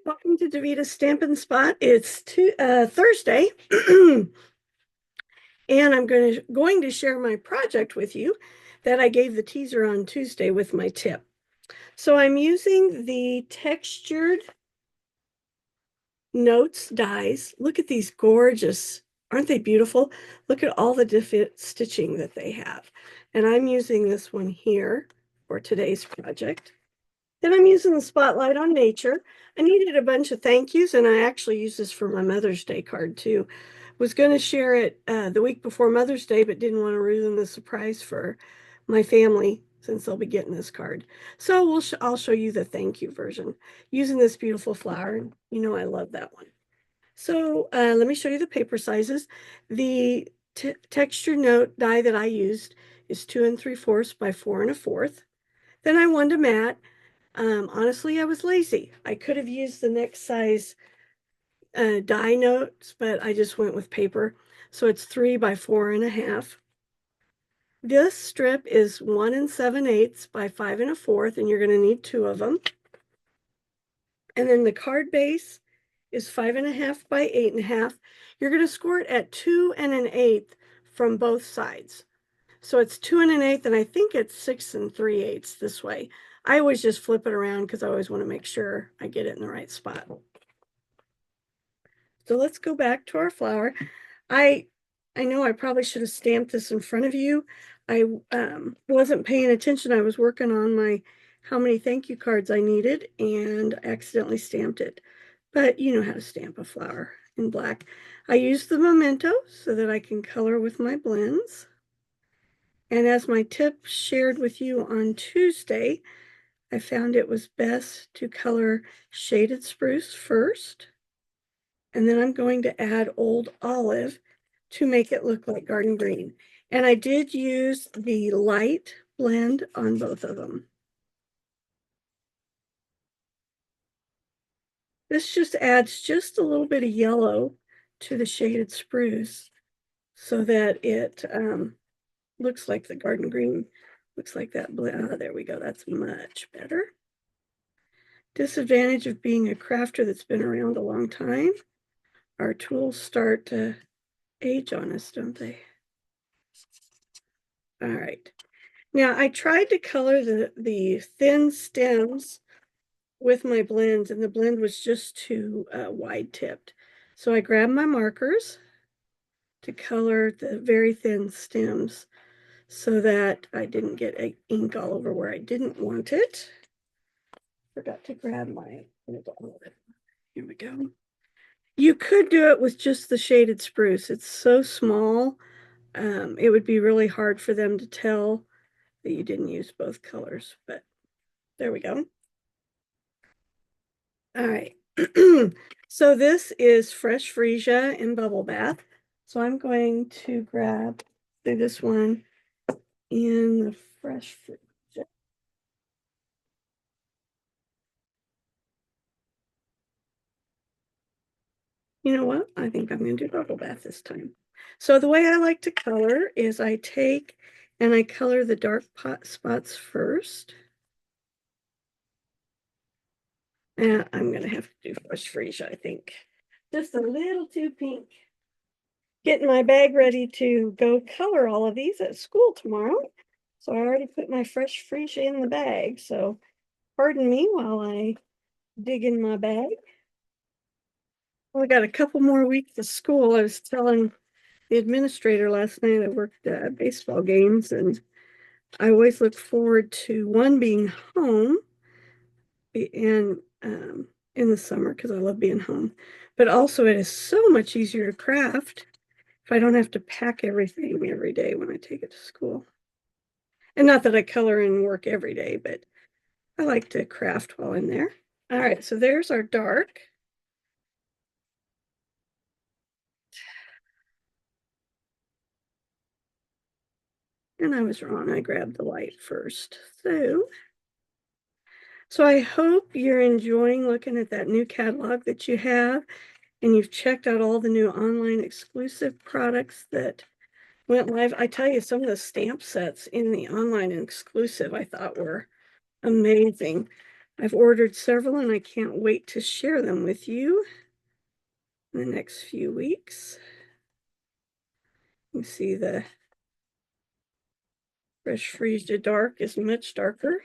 Welcome to Davita Stamp and Spot. It's Thursday, and I'm going to share my project with you that I gave the teaser on Tuesday with my tip. So I'm using the Textured Notes dies. Look at these gorgeous, aren't they beautiful? Look at all the different stitching that they have. And I'm using this one here for today's project. Then I'm using the Spotlight on Nature. I needed a bunch of thank yous, and I actually used this for my Mother's Day card too. Was going to share it the week before Mother's Day, but didn't want to ruin the surprise for my family since they'll be getting this card. So I'll show you the thank you version using this beautiful flower. You know I love that one. So let me show you the paper sizes. The texture note die that I used is 2 3/4 by 4 1/4. Then I wanted a mat. Honestly, I was lazy. I could have used the next size die notes, but I just went with paper. So it's 3 by 4 1/2. This strip is 1 7/8 by 5 1/4, and you're going to need 2 of them. And then the card base is 5 1/2 by 8 1/2. You're going to score it at 2 1/8 from both sides. So it's 2 1/8, and I think it's 6 3/8 this way. I always just flip it around because I always want to make sure I get it in the right spot. So let's go back to our flower. I know I probably should have stamped this in front of you. I wasn't paying attention. I was working on my how many thank you cards I needed and accidentally stamped it. But you know how to stamp a flower in black. I used the Memento so that I can color with my blends. And as my tip shared with you on Tuesday, I found it was best to color Shaded Spruce first. And then I'm going to add Old Olive to make it look like Garden Green. And I did use the light blend on both of them. This just adds just a little bit of yellow to the Shaded Spruce so that it looks like the Garden Green, looks like that blend. Oh, there we go. That's much better. Disadvantage of being a crafter that's been around a long time. Our tools start to age on us, don't they? All right. Now I tried to color the thin stems with my blends, and the blend was just too wide tipped. So I grabbed my markers to color the very thin stems so that I didn't get ink all over where I didn't want it. Forgot to grab my, here we go. You could do it with just the Shaded Spruce. It's so small. It would be really hard for them to tell that you didn't use both colors, but there we go. All right. So this is Fresh Freesia in Bubble Bath. So I'm going to grab this one in the Fresh Freesia. You know what? I think I'm going to do Bubble Bath this time. So the way I like to color is I take and I color the dark spots first. And I'm going to have to do Fresh Freesia, I think. Just a little too pink. Getting my bag ready to go color all of these at school tomorrow. So I already put my Fresh Freesia in the bag. So pardon me while I dig in my bag. Well, I got a couple more weeks of school. I was telling the administrator last night I worked at baseball games, and I always look forward to one being home and in the summer because I love being home. But also it is so much easier to craft if I don't have to pack everything every day when I take it to school. And not that I color and work every day, but I like to craft while I'm there. All right, so there's our dark. And I was wrong, I grabbed the light first. So I hope you're enjoying looking at that new catalog that you have, and you've checked out all the new online exclusive products that went live. I tell you, some of the stamp sets in the online and exclusive I thought were amazing. I've ordered several and I can't wait to share them with you in the next few weeks. You can see the Fresh Freeze to Dark is much darker.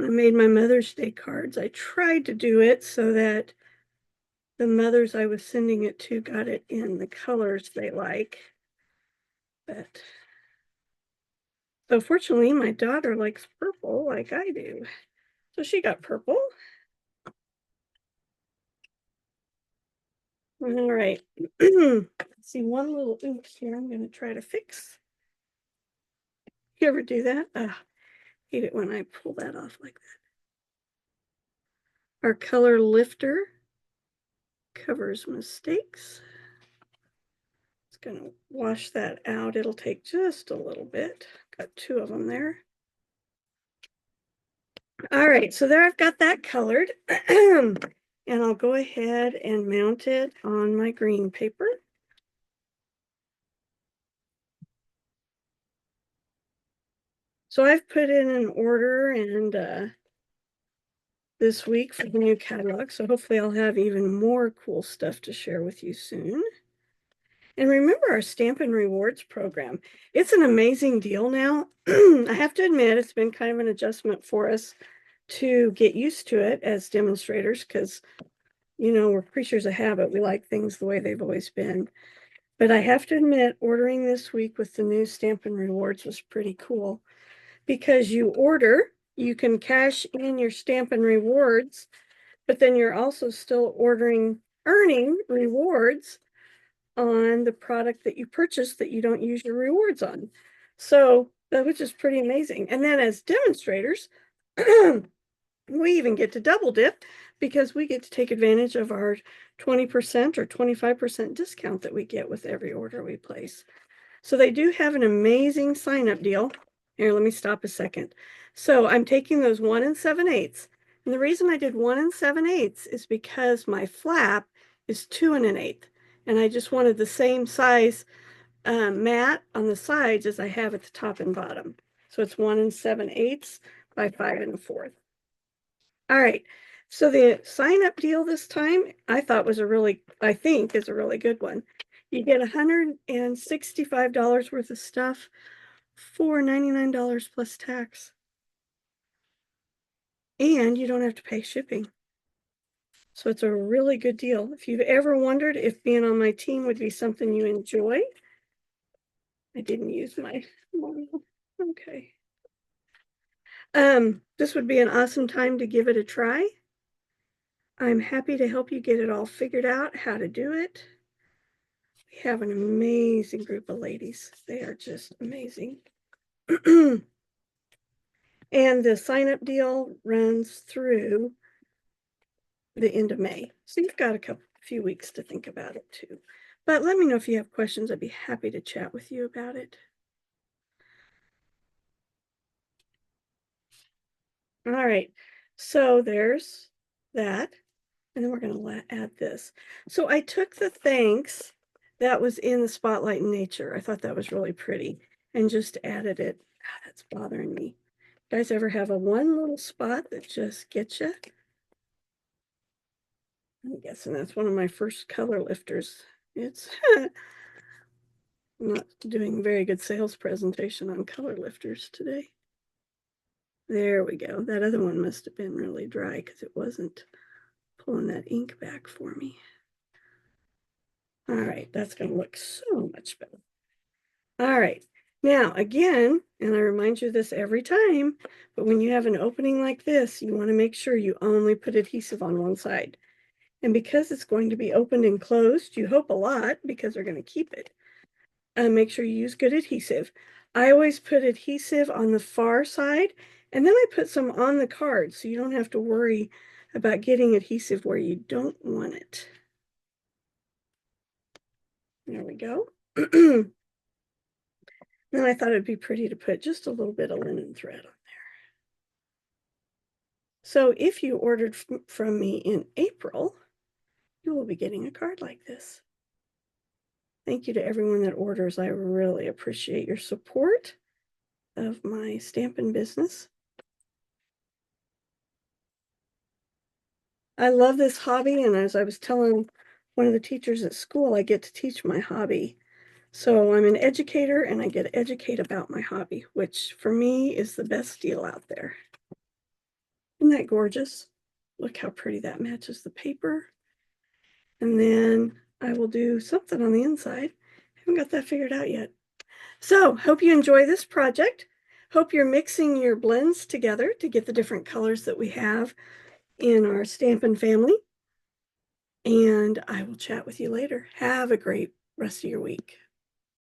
I made my Mother's Day cards. I tried to do it so that the mothers I was sending it to got it in the colors they like. But so fortunately, my daughter likes purple like I do. So she got purple. All right. See one little oops here I'm going to try to fix. You ever do that? Hate it when I pull that off like that. Our color lifter covers mistakes. It's going to wash that out. It'll take just a little bit. Got two of them there. All right, so there I've got that colored. And I'll go ahead and mount it on my green paper. So I've put in an order and this week for the new catalog. So hopefully I'll have even more cool stuff to share with you soon. And remember our Stampin' Rewards program. It's an amazing deal now. I have to admit, it's been kind of an adjustment for us to get used to it as demonstrators because, you know, we're creatures of habit. We like things the way they've always been. But I have to admit, ordering this week with the new Stampin' Rewards was pretty cool because you order, you can cash in your Stampin' Rewards, but then you're also still earning rewards on the product that you purchased that you don't use your rewards on. So that was just pretty amazing. And then as demonstrators, we even get to double dip because we get to take advantage of our 20% or 25% discount that we get with every order we place. So they do have an amazing sign-up deal. Here, let me stop a second. So I'm taking those 1 7/8. And the reason I did 1 7/8 is because my flap is 2 1/8. And I just wanted the same size mat on the sides as I have at the top and bottom. So it's 1 7/8 by 5 1/4. All right. So the sign-up deal this time, I think is a really good one. You get $165 worth of stuff for $99 plus tax. And you don't have to pay shipping. So it's a really good deal. If you've ever wondered if being on my team would be something you enjoy, I didn't use my model. Okay. This would be an awesome time to give it a try. I'm happy to help you get it all figured out, how to do it. We have an amazing group of ladies. They are just amazing. And the sign-up deal runs through the end of May. So you've got a few weeks to think about it too. But let me know if you have questions. I'd be happy to chat with you about it. All right, so there's that. And then we're going to add this. So I took the thanks that was in the Spotlight in Nature. I thought that was really pretty and just added it. That's bothering me. You guys ever have a one little spot that just gets you? I'm guessing that's one of my first color lifters. It's not doing very good sales presentation on color lifters today. There we go. That other one must have been really dry because it wasn't pulling that ink back for me. All right, that's going to look so much better. All right, now again, and I remind you this every time, but when you have an opening like this, you want to make sure you only put adhesive on one side. And because it's going to be opened and closed, you hope a lot because they're going to keep it. Make sure you use good adhesive. I always put adhesive on the far side, and then I put some on the card so you don't have to worry about getting adhesive where you don't want it. There we go. Then I thought it'd be pretty to put just a little bit of linen thread on there. So if you ordered from me in April, you will be getting a card like this. Thank you to everyone that orders. I really appreciate your support. of my Stampin' business. I love this hobby, and as I was telling one of the teachers at school, I get to teach my hobby. So I'm an educator and I get to educate about my hobby, which for me is the best deal out there. Isn't that gorgeous? Look how pretty that matches the paper. And then I will do something on the inside. Haven't got that figured out yet. So hope you enjoy this project. Hope you're mixing your blends together to get the different colors that we have in our Stampin' family. And I will chat with you later. Have a great rest of your week.